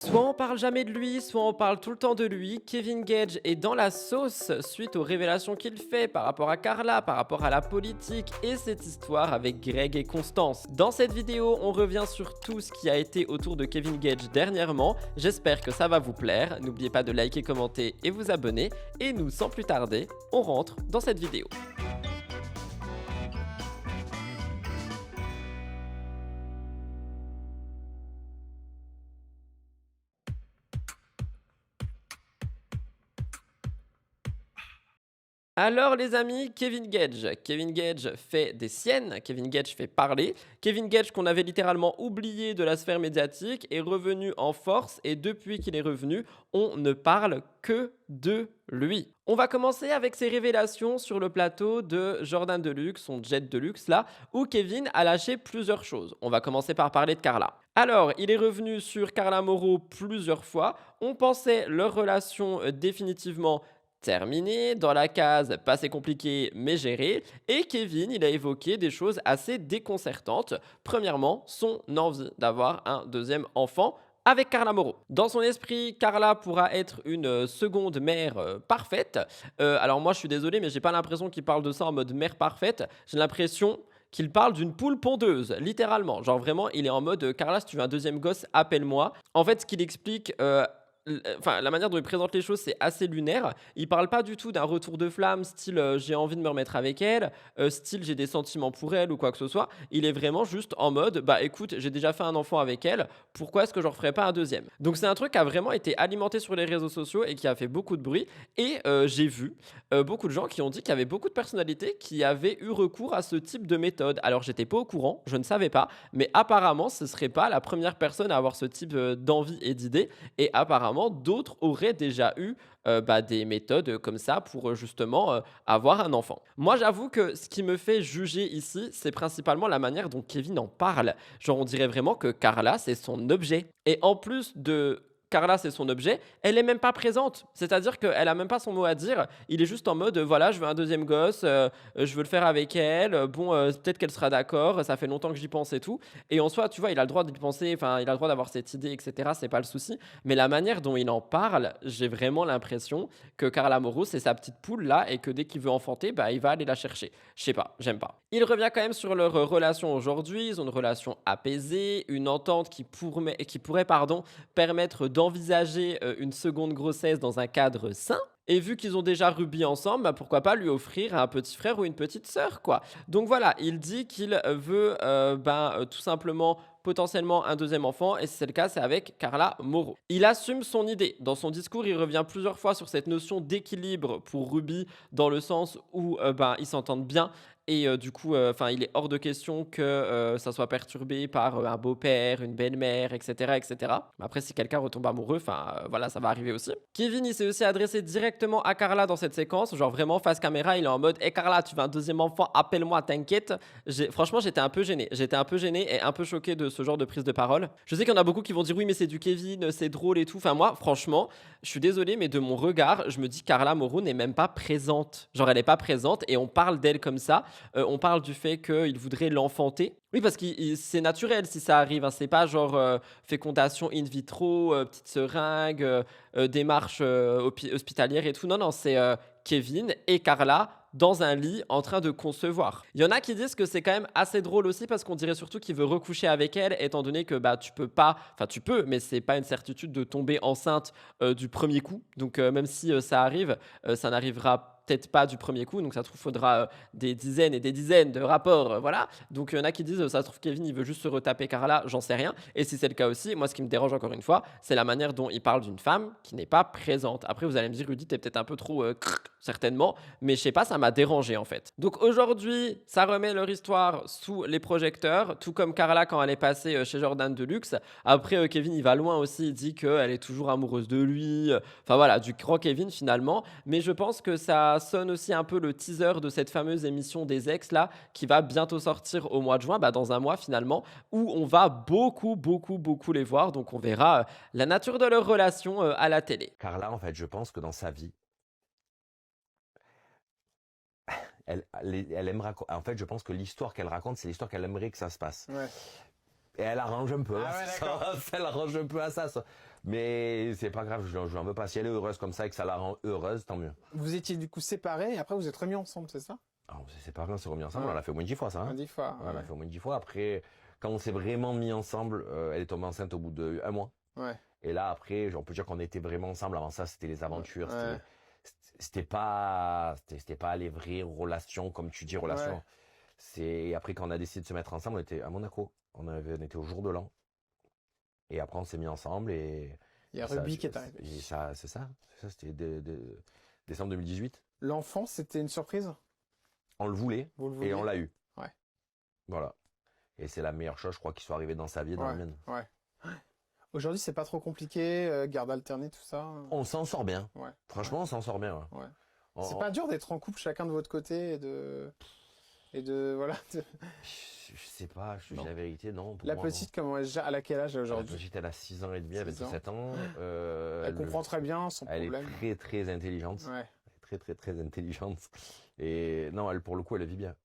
Soit on parle jamais de lui, soit on parle tout le temps de lui. Kevin Gage est dans la sauce suite aux révélations qu'il fait par rapport à Carla, par rapport à la politique et cette histoire avec Greg et Constance. Dans cette vidéo, on revient sur tout ce qui a été autour de Kevin Gage dernièrement. J'espère que ça va vous plaire. N'oubliez pas de liker, commenter et vous abonner. Et nous, sans plus tarder, on rentre dans cette vidéo. Alors les amis, Kevin Gage fait des siennes, Kevin Gage fait parler, Kevin Gage qu'on avait littéralement oublié de la sphère médiatique est revenu en force et depuis qu'il est revenu, on ne parle que de lui. On va commencer avec ses révélations sur le plateau de Jordan Deluxe, son jet de luxe là, où Kevin a lâché plusieurs choses. On va commencer par parler de Carla. Alors, il est revenu sur Carla Moreau plusieurs fois. On pensait leur relation définitivement terminé, dans la case passé compliqué mais géré, et Kevin, il a évoqué des choses assez déconcertantes. Premièrement, son envie d'avoir un deuxième enfant avec Carla Moreau. Dans son esprit, Carla pourra être une seconde mère parfaite. Alors moi, je suis désolé, mais j'ai pas l'impression qu'il parle de ça en mode mère parfaite. J'ai l'impression qu'il parle d'une poule pondeuse, littéralement. Genre vraiment, il est en mode Carla, si tu veux un deuxième gosse, appelle-moi. En fait, ce qu'il explique enfin, la manière dont il présente les choses, c'est assez lunaire. Il parle pas du tout d'un retour de flamme, style j'ai envie de me remettre avec elle, style j'ai des sentiments pour elle ou quoi que ce soit. Il est vraiment juste en mode bah écoute, j'ai déjà fait un enfant avec elle, pourquoi est-ce que j'en referais pas un deuxième? Donc c'est un truc qui a vraiment été alimenté sur les réseaux sociaux et qui a fait beaucoup de bruit. Et j'ai vu beaucoup de gens qui ont dit qu'il y avait beaucoup de personnalités qui avaient eu recours à ce type de méthode. Alors j'étais pas au courant, je ne savais pas, mais apparemment ce serait pas la première personne à avoir ce type d'envie et d'idée. Et apparemment, d'autres auraient déjà eu des méthodes comme ça pour justement avoir un enfant. Moi, j'avoue que ce qui me fait juger ici, c'est principalement la manière dont Kevin en parle. Genre, on dirait vraiment que Carla, c'est son objet. Et en plus de Carla, c'est son objet, elle est même pas présente. C'est-à-dire qu'elle a même pas son mot à dire. Il est juste en mode, voilà, je veux un deuxième gosse, je veux le faire avec elle. Bon, peut-être qu'elle sera d'accord. Ça fait longtemps que j'y pense et tout. Et en soi, tu vois, il a le droit d'y penser. Enfin, il a le droit d'avoir cette idée, etc. C'est pas le souci. Mais la manière dont il en parle, j'ai vraiment l'impression que Carla Moreau, c'est sa petite poule là, et que dès qu'il veut enfanter, bah, il va aller la chercher. Je sais pas, j'aime pas. Il revient quand même sur leur relation aujourd'hui. Ils ont une relation apaisée, une entente qui pourrait, pardon, permettre d'envisager une seconde grossesse dans un cadre sain. Et vu qu'ils ont déjà Ruby ensemble, bah pourquoi pas lui offrir un petit frère ou une petite sœur, quoi. Donc voilà, il dit qu'il veut tout simplement potentiellement un deuxième enfant, et si c'est le cas, c'est avec Carla Moreau. Il assume son idée. Dans son discours, il revient plusieurs fois sur cette notion d'équilibre pour Ruby, dans le sens où ils s'entendent bien. Et du coup, il est hors de question que ça soit perturbé par un beau-père, une belle-mère, etc., etc. Mais après, si quelqu'un retombe amoureux, voilà, ça va arriver aussi. Kevin, il s'est aussi adressé directement à Carla dans cette séquence, genre vraiment face caméra, il est en mode hey Carla, tu veux un deuxième enfant, appelle-moi, t'inquiète. Franchement, j'étais un peu gêné. J'étais un peu gêné et un peu choqué de ce genre de prise de parole. Je sais qu'il y en a beaucoup qui vont dire oui, mais c'est du Kevin, c'est drôle et tout. Enfin, moi, franchement, je suis désolé, mais de mon regard, je me dis Carla Moreau n'est même pas présente. Genre, elle n'est pas présente et on parle d'elle comme ça. On parle du fait qu'il voudrait l'enfanter. Oui, parce que c'est naturel si ça arrive. Hein. C'est pas genre fécondation in vitro, petite seringue, démarche hospitalière et tout. Non, non, c'est Kevin et Carla dans un lit en train de concevoir. Il y en a qui disent que c'est quand même assez drôle aussi parce qu'on dirait surtout qu'il veut recoucher avec elle étant donné que tu peux pas, enfin tu peux, mais c'est pas une certitude de tomber enceinte du premier coup. Donc même si ça arrive, ça n'arrivera peut-être pas du premier coup, donc ça se trouve faudra des dizaines et des dizaines de rapports, voilà. Donc il y en a qui disent ça se trouve Kevin il veut juste se retaper Carla, j'en sais rien. Et si c'est le cas aussi, moi ce qui me dérange encore une fois, c'est la manière dont il parle d'une femme qui n'est pas présente. Après vous allez me dire Rudy t'es peut-être un peu trop certainement, mais je sais pas, ça m'a dérangé en fait. Donc aujourd'hui, ça remet leur histoire sous les projecteurs, tout comme Carla quand elle est passée chez Jordan Deluxe. Après Kevin il va loin aussi, il dit qu'elle est toujours amoureuse de lui. Enfin voilà, du grand Kevin finalement. Mais je pense que ça sonne aussi un peu le teaser de cette fameuse émission des ex là, qui va bientôt sortir au mois de juin, dans un mois finalement, où on va beaucoup les voir. Donc on verra la nature de leur relation à la télé. Carla, en fait, je pense que dans sa vie, elle aime raconter. En fait, je pense que l'histoire qu'elle raconte, c'est l'histoire qu'elle aimerait que ça se passe. Ouais. Et elle arrange un peu Ah à ouais, ça. d'accord. Elle arrange un peu à ça. Mais c'est pas grave, je lui en veux pas. Si elle est heureuse comme ça et que ça la rend heureuse, tant mieux. Vous étiez du coup séparés et après vous êtes remis ensemble, c'est ça? Alors, on s'est séparés, on s'est remis ensemble, Ouais. on l'a fait au moins 10 fois, ça. On Hein. dit fois. Ouais, on l'a fait au moins 10 fois. Après, quand on s'est vraiment mis ensemble, elle est tombée enceinte au bout d'1 mois. Ouais. Et là, après, on peut dire qu'on était vraiment ensemble. Avant ça, c'était les aventures. Ouais. C'était pas les vraies relations, comme tu dis, relations. Ouais. Et après, quand on a décidé de se mettre ensemble, on était à Monaco. On était au jour de l'an. Et après, on s'est mis ensemble et. Il y a et ça, Ruby qui est arrivé. Et ça, c'est ça. C'était décembre 2018. L'enfant, c'était une surprise? On le voulait Vous le et vouliez? on l'a eu. Ouais. Voilà. Et c'est la meilleure chose, je crois, qui soit arrivée dans sa vie et dans la Ouais. mienne. Ouais. Aujourd'hui, c'est pas trop compliqué, garde alternée, tout ça. On s'en sort bien. Ouais. Franchement, on s'en sort bien. Ouais. On- C'est pas dur d'être en couple chacun de votre côté et de voilà. Je sais pas, je te dis Non. la vérité, non. Pour La moi, petite, comment elle a quel âge non. La aujourd'hui? petite, elle a 6 ans et demi, elle 6 a ans. 27 ans. Elle comprend très bien son Elle problème. est très, très intelligente. Ouais. Elle est très, très, très intelligente. Et non, elle, pour le coup, elle le vit bien.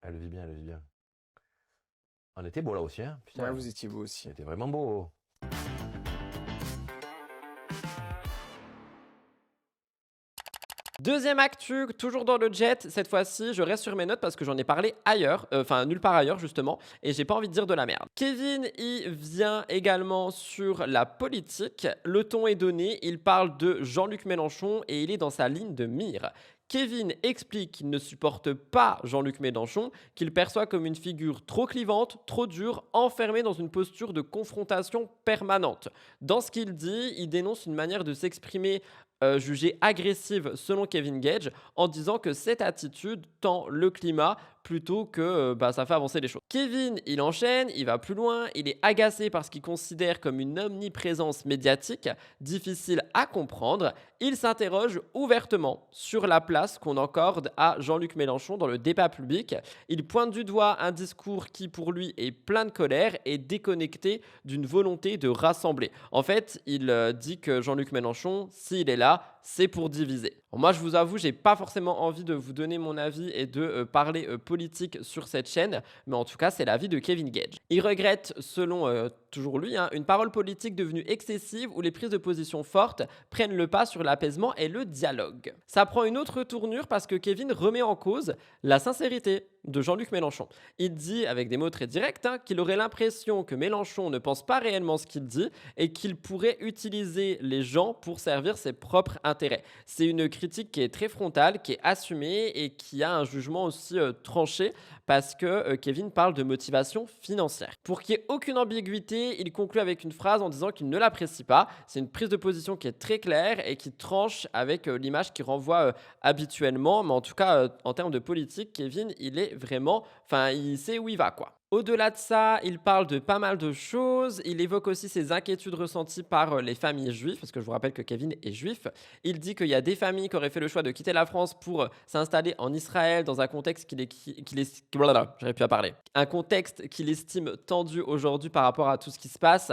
Elle le vit bien, elle le vit bien. On était beau là aussi, hein. Putain, Ouais, vous étiez beau aussi. c'était vraiment beau. Deuxième actu, toujours dans le jet. Cette fois-ci, je reste sur mes notes parce que j'en ai parlé ailleurs, enfin nulle part ailleurs justement, et j'ai pas envie de dire de la merde. Kevin y vient également sur la politique. Le ton est donné, il parle de Jean-Luc Mélenchon et il est dans sa ligne de mire. Kevin explique qu'il ne supporte pas Jean-Luc Mélenchon, qu'il perçoit comme une figure trop clivante, trop dure, enfermée dans une posture de confrontation permanente. Dans ce qu'il dit, il dénonce une manière de s'exprimer jugée agressive selon Kevin Gage, en disant que cette attitude tend le climat plutôt que ça fait avancer les choses. Kevin, il enchaîne, il va plus loin, il est agacé par ce qu'il considère comme une omniprésence médiatique difficile à comprendre. Il s'interroge ouvertement sur la place qu'on accorde à Jean-Luc Mélenchon dans le débat public. Il pointe du doigt un discours qui, pour lui, est plein de colère et déconnecté d'une volonté de rassembler. En fait, il dit que Jean-Luc Mélenchon, s'il est là, c'est pour diviser. Bon, moi, je vous avoue, j'ai pas forcément envie de vous donner mon avis et de parler politique sur cette chaîne, mais en tout cas, c'est l'avis de Kevin Gage. Il regrette, selon toujours lui, une parole politique devenue excessive où les prises de position fortes prennent le pas sur l'apaisement et le dialogue. Ça prend une autre tournure parce que Kevin remet en cause la sincérité de Jean-Luc Mélenchon. Il dit, avec des mots très directs, qu'il aurait l'impression que Mélenchon ne pense pas réellement ce qu'il dit et qu'il pourrait utiliser les gens pour servir ses propres intérêts. C'est une critique qui est très frontale, qui est assumée et qui a un jugement aussi tranché parce que Kevin parle de motivation financière. Pour qu'il n'y ait aucune ambiguïté, il conclut avec une phrase en disant qu'il ne l'apprécie pas. C'est une prise de position qui est très claire et qui tranche avec l'image qu'il renvoie habituellement. Mais en tout cas, en termes de politique, Kevin, il est vraiment... Enfin, il sait où il va, quoi. Au-delà de ça, il parle de pas mal de choses. Il évoque aussi ses inquiétudes ressenties par les familles juives, parce que je vous rappelle que Kevin est juif. Il dit qu'il y a des familles qui auraient fait le choix de quitter la France pour s'installer en Israël dans un contexte j'arrive plus à parler. Un contexte qu'il estime tendu aujourd'hui par rapport à tout ce qui se passe.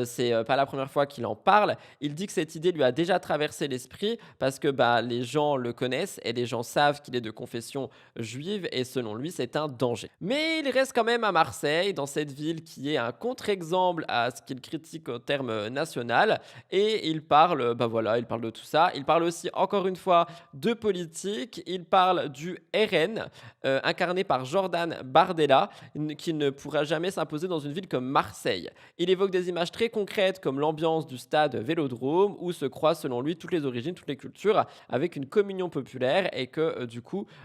C'est pas la première fois qu'il en parle. Il dit que cette idée lui a déjà traversé l'esprit parce que les gens le connaissent et les gens savent qu'il est de confession juive et selon lui, c'est un danger. Mais il reste quand même à Marseille, dans cette ville qui est un contre-exemple à ce qu'il critique en termes national. Et il parle, il parle de tout ça. Il parle aussi, encore une fois, de politique. Il parle du RN, incarné par Jordan Bardella, qui ne pourra jamais s'imposer dans une ville comme Marseille. Il évoque des images très concrètes comme l'ambiance du stade Vélodrome, où se croisent selon lui toutes les origines, toutes les cultures, avec une communion populaire et que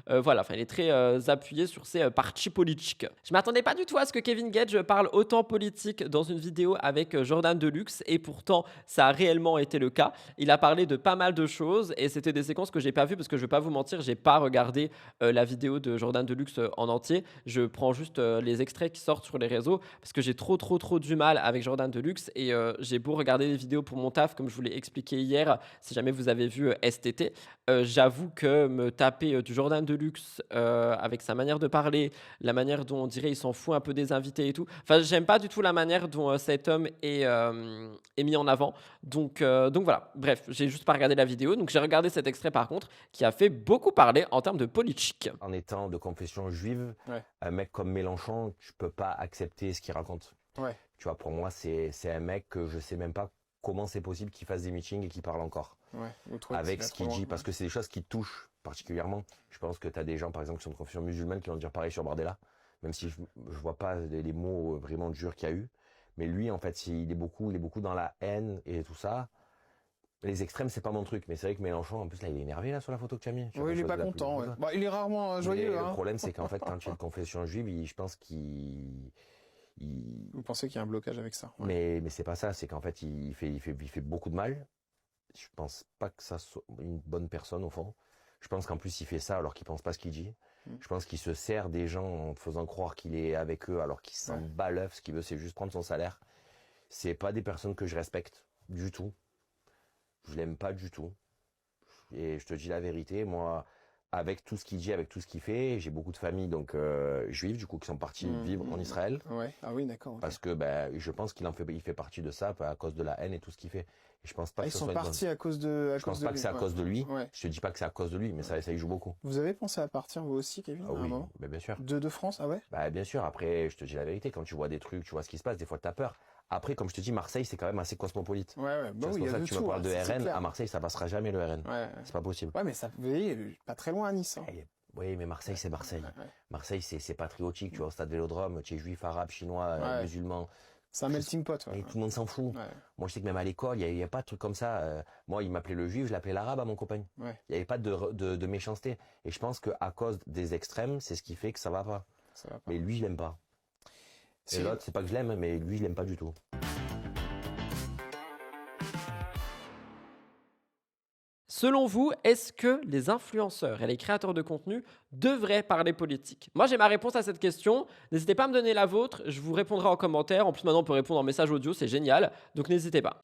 il est très appuyé sur ses partis politiques. Je m'attendais pas du tout à ce que Kevin Gage parle autant politique dans une vidéo avec Jordan Deluxe et pourtant ça a réellement été le cas. Il a parlé de pas mal de choses et c'était des séquences que j'ai pas vues parce que je vais pas vous mentir, j'ai pas regardé la vidéo de Jordan Deluxe en entier. Je prends juste les extraits qui sortent sur les réseaux parce que j'ai trop du mal avec Jordan Deluxe et j'ai beau regarder des vidéos pour mon taf comme je vous l'ai expliqué hier, si jamais vous avez vu STT, j'avoue que me taper du Jordan Deluxe avec sa manière de parler, la manière dont on dirait il s'en fout un peu des invités et tout. Enfin, j'aime pas du tout la manière dont cet homme est mis en avant. Donc voilà. Bref, j'ai juste pas regardé la vidéo. Donc j'ai regardé cet extrait par contre qui a fait beaucoup parler en termes de politique. En étant de confession juive, Ouais. un mec comme Mélenchon, tu peux pas accepter ce qu'il raconte. Ouais. Tu vois, pour moi, c'est un mec que je sais même pas comment c'est possible qu'il fasse des meetings et qu'il parle encore Ouais, vous trouvez que avec ça ce va qu'il trop dit, loin, parce que c'est des choses qui te touchent particulièrement. Je pense que tu as des gens, par exemple, qui sont de confession musulmane, qui vont dire pareil sur Bardella, même si je vois pas les mots vraiment durs qu'il y a eu. Mais lui, en fait, il est beaucoup dans la haine et tout ça. Les extrêmes, c'est pas mon truc, mais c'est vrai que Mélenchon, en plus, là, il est énervé là sur la photo que tu as mis. Tu as Oui, il est choisi pas la plus content. Ouais. photo. Bah, il est rarement Mais joyeux. le Hein. problème, c'est qu'en fait, quand tu es de confession juive, je pense Vous pensez qu'il y a un blocage avec ça? Ouais. mais c'est pas ça, c'est qu'en fait, il fait beaucoup de mal. Je pense pas que ça soit une bonne personne, au fond. Je pense qu'en plus, il fait ça alors qu'il pense pas ce qu'il dit. Je pense qu'il se sert des gens en faisant croire qu'il est avec eux alors qu'il s'en bat l'œuf. Ce qu'il veut, c'est juste prendre son salaire. C'est pas des personnes que je respecte du tout. Je l'aime pas du tout. Et je te dis la vérité, moi, avec tout ce qu'il dit, avec tout ce qu'il fait, j'ai beaucoup de familles donc juives du coup qui sont partis vivre en Israël. Ouais. Ah oui, d'accord. Ok. Parce que je pense il fait partie de ça à cause de la haine et tout ce qu'il fait. Et je pense pas Ah, que ils ce sont soit une bonne- partis à cause de. Je pense pas que c'est à lui. cause de lui. Ouais. Je te dis pas que c'est à cause de lui, mais ça y joue beaucoup. Vous avez pensé à partir vous aussi, Kevin, Ah à un oui, moment bien sûr. de France? Ah ouais? Bah bien sûr. Après, je te dis la vérité, quand tu vois des trucs, tu vois ce qui se passe, des fois t'as peur. Après, comme je te dis, Marseille, c'est quand même assez cosmopolite. Ouais, ouais. Bah C'est oui, il pour y ça a que de tu me tout. parles de C'est RN. clair. À Marseille, ça passera jamais le RN. Ouais. C'est pas possible. Ouais, mais ça, vous voyez, pas très loin à Nice. Hein. Oui, mais Marseille, c'est Marseille. Ouais. Marseille, c'est patriotique. Tu vois, au stade Vélodrome, tu es juif, arabe, chinois, Ouais. musulman. C'est un melting pot. Ouais. Et tout le monde s'en fout. Ouais. Moi, je sais que même à l'école, il n'y a pas de truc comme ça. Moi, il m'appelait le juif, je l'appelais l'arabe à mon copain. Ouais. Il n'y avait pas de méchanceté. Et je pense qu'à cause des extrêmes, c'est ce qui fait que ça va pas. Ça va pas. Mais lui, je l'aime pas. Et C'est- l'autre, c'est pas que je l'aime, mais lui, je l'aime pas du tout. Selon vous, est-ce que les influenceurs et les créateurs de contenu devraient parler politique? Moi, j'ai ma réponse à cette question. N'hésitez pas à me donner la vôtre. Je vous répondrai en commentaire. En plus, maintenant, on peut répondre en message audio. C'est génial. Donc, n'hésitez pas.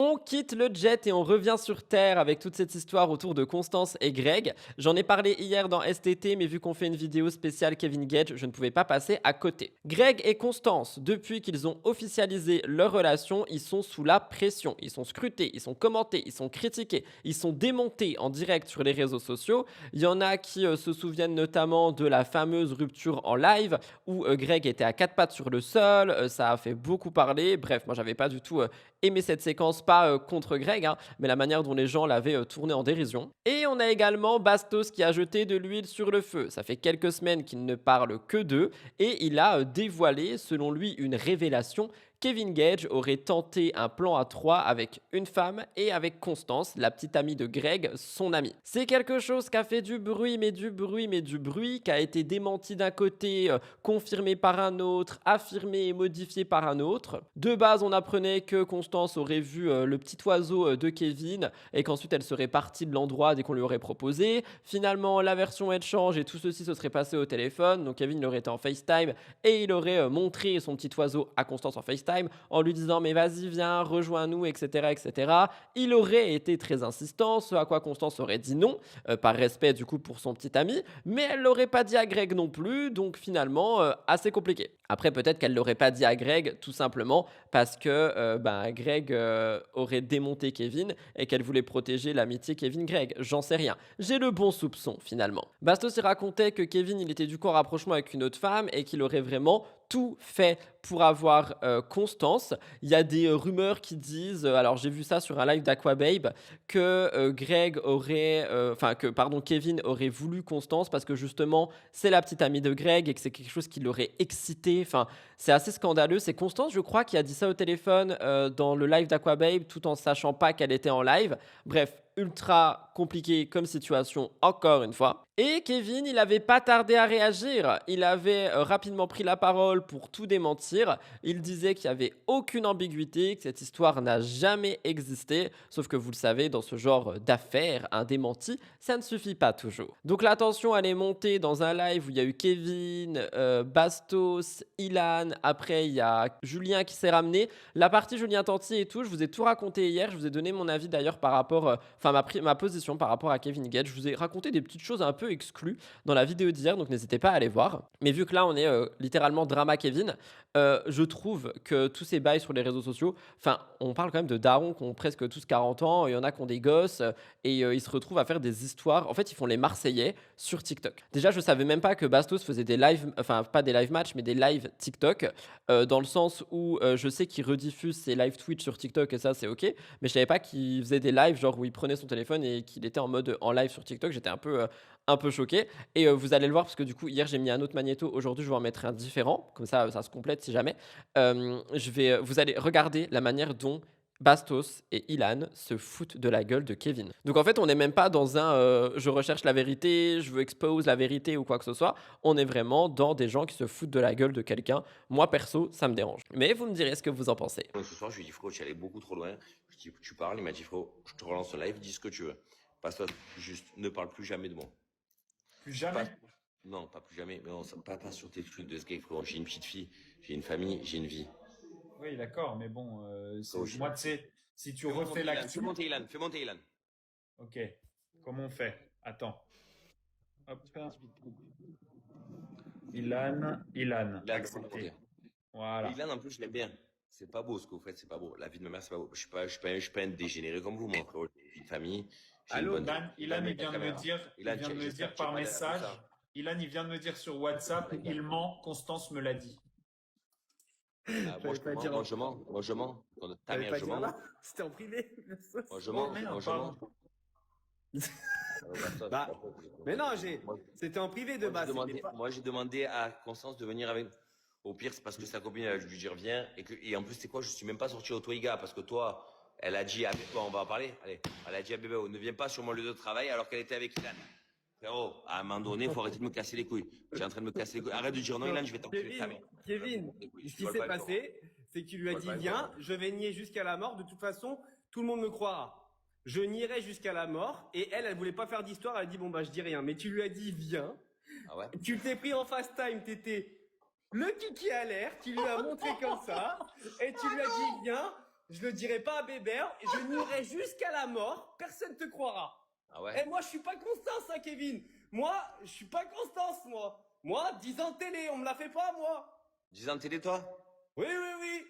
On quitte le jet et on revient sur Terre avec toute cette histoire autour de Constance et Greg. J'en ai parlé hier dans STT, mais vu qu'on fait une vidéo spéciale Kevin Gage, je ne pouvais pas passer à côté. Greg et Constance, depuis qu'ils ont officialisé leur relation, ils sont sous la pression. Ils sont scrutés, ils sont commentés, ils sont critiqués, ils sont démontés en direct sur les réseaux sociaux. Il y en a qui se souviennent notamment de la fameuse rupture en live où Greg était à quatre pattes sur le sol. Ça a fait beaucoup parler. Bref, moi, j'avais pas du tout aimé cette séquence, pas contre Greg, hein, mais la manière dont les gens l'avaient tourné en dérision. Et on a également Bastos qui a jeté de l'huile sur le feu. Ça fait quelques semaines qu'il ne parle que d'eux et il a dévoilé, selon lui, une révélation. Kevin Gage aurait tenté un plan à trois avec une femme et avec Constance, la petite amie de Greg, son amie. C'est quelque chose qui a fait du bruit, qui a été démenti d'un côté, confirmé par un autre, affirmé et modifié par un autre. De base, on apprenait que Constance aurait vu le petit oiseau de Kevin et qu'ensuite elle serait partie de l'endroit dès qu'on lui aurait proposé. Finalement, la version elle change et tout ceci se serait passé au téléphone. Donc Kevin il aurait été en FaceTime et il aurait montré son petit oiseau à Constance en FaceTime en lui disant mais vas-y viens, rejoins-nous, etc. Il aurait été très insistant, ce à quoi Constance aurait dit non, par respect du coup pour son petit ami, mais elle l'aurait pas dit à Greg non plus, donc finalement assez compliqué. Après peut-être qu'elle l'aurait pas dit à Greg tout simplement parce que Greg aurait démonté Kevin et qu'elle voulait protéger l'amitié Kevin-Greg, j'en sais rien. J'ai le bon soupçon finalement. Bastos il racontait que Kevin il était du coup en rapprochement avec une autre femme et qu'il aurait vraiment tout fait pour avoir Constance. Il y a des rumeurs qui disent, alors j'ai vu ça sur un live d'Aquababe, que Kevin aurait voulu Constance parce que justement c'est la petite amie de Greg et que c'est quelque chose qui l'aurait excité. Enfin, c'est assez scandaleux. C'est Constance, je crois, qui a dit ça au téléphone dans le live d'Aquababe tout en sachant pas qu'elle était en live. Bref, ultra compliqué comme situation encore une fois. Et Kevin, il avait pas tardé à réagir. Il avait rapidement pris la parole pour tout démentir. Il disait qu'il n'y avait aucune ambiguïté, que cette histoire n'a jamais existé. Sauf que vous le savez, dans ce genre d'affaires, un démenti, ça ne suffit pas toujours. Donc la tension, elle est montée dans un live où il y a eu Kevin, Bastos, Ilan. Après, il y a Julien qui s'est ramené. La partie Julien Tanti et tout, je vous ai tout raconté hier. Je vous ai donné mon avis d'ailleurs par rapport... enfin ma position par rapport à Kevin Gage. Je vous ai raconté des petites choses un peu exclues dans la vidéo d'hier, donc n'hésitez pas à aller voir. Mais vu que là, on est littéralement drama Kevin, je trouve que tous ces bails sur les réseaux sociaux, enfin, on parle quand même de darons qui ont presque tous 40 ans, il y en a qui ont des gosses, et ils se retrouvent à faire des histoires. En fait, ils font les Marseillais sur TikTok. Déjà, je savais même pas que Bastos faisait des live, enfin, pas des live matchs, mais des live TikTok, dans le sens où je sais qu'il rediffuse ses live Twitch sur TikTok, et ça, c'est ok, mais je savais pas qu'il faisait des lives, genre où il prenait son téléphone et qu'il était en mode en live sur TikTok. J'étais un peu choqué. Et vous allez le voir parce que du coup, hier, j'ai mis un autre magnéto. Aujourd'hui, je vais en mettre un différent. Comme ça se complète si jamais. Vous allez regarder la manière dont Bastos et Ilan se foutent de la gueule de Kevin. Donc en fait, on n'est même pas dans un je recherche la vérité, je veux expose la vérité ou quoi que ce soit. On est vraiment dans des gens qui se foutent de la gueule de quelqu'un. Moi, perso, ça me dérange. Mais vous me direz ce que vous en pensez. Ce soir, je lui ai dit, frérot, tu es allé beaucoup trop loin. Je lui ai dit, tu parles. Il m'a dit, frérot, je te relance le live, dis ce que tu veux. Passe-toi, juste ne parle plus jamais de moi. Plus jamais. Non, pas plus jamais. Mais non, pas sur tes trucs de ce gars, frérot. J'ai une petite fille, j'ai une famille, j'ai une vie. Oui, d'accord, mais bon, Oh, moi, tu sais, si tu refais l'actu. Fais monter Ilan. Ok, comment on fait? Attends. Hop. Ilan. Ilan, Accepté. Voilà. Ilan, en plus, je l'aime bien. C'est pas beau ce que vous faites, c'est pas beau. La vie de ma mère, c'est pas beau. Je suis pas un dégénéré comme vous, moi, frérot. J'ai une famille. Allô, Ilan, il vient de me dire par message. Ilan, il vient de me dire sur WhatsApp, il ment, Constance me l'a dit. Moi, je mens. Ta mère, je mens. C'était en privé. Moi, je mens. Bah, mais non, c'était en privé de base. Moi, j'ai demandé à Constance de venir avec. Au pire, c'est parce que sa copine, elle lui dit reviens. Et en plus, c'est quoi? Je suis même pas sorti au Toiga parce que toi, elle a dit à bébé, on va en parler. Allez, elle a dit à bébé, ne viens pas sur mon lieu de travail alors qu'elle était avec Ilan. Frérot, à un moment donné, il faut arrêter de me casser les couilles. J'ai en train de me casser les couilles. Arrête de dire non, Ilan, je vais t'enculer ta mère. Kevin, ce qui s'est passé, c'est que tu lui as dit viens, je vais nier jusqu'à la mort. De toute façon, tout le monde me croira. Je nierai jusqu'à la mort. Et elle voulait pas faire d'histoire. Elle a dit bon bah je dis rien. Mais tu lui as dit viens. Ah ouais? Tu t'es pris en fast time. T'étais le kiki à l'air. Tu lui as montré comme ça. Et tu lui as dit viens. Je le dirai pas à Bébert. Et je nierai jusqu'à la mort. Personne te croira. Ah ouais? Et moi, je suis pas Constance, hein, Kevin. Moi, je suis pas Constance, moi. Moi, 10 ans de télé, on me la fait pas, moi. 10 ans de télé, toi? Oui.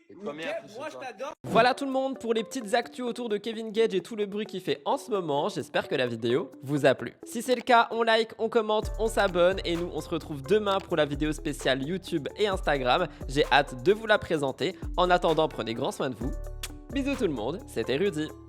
Et toi, Nickel, merde, moi, je t'adore. Voilà tout le monde pour les petites actus autour de Kevin Gage et tout le bruit qu'il fait en ce moment. J'espère que la vidéo vous a plu. Si c'est le cas, on like, on commente, on s'abonne et nous on se retrouve demain pour la vidéo spéciale YouTube et Instagram. J'ai hâte de vous la présenter. En attendant, prenez grand soin de vous. Bisous tout le monde, c'était Rudy.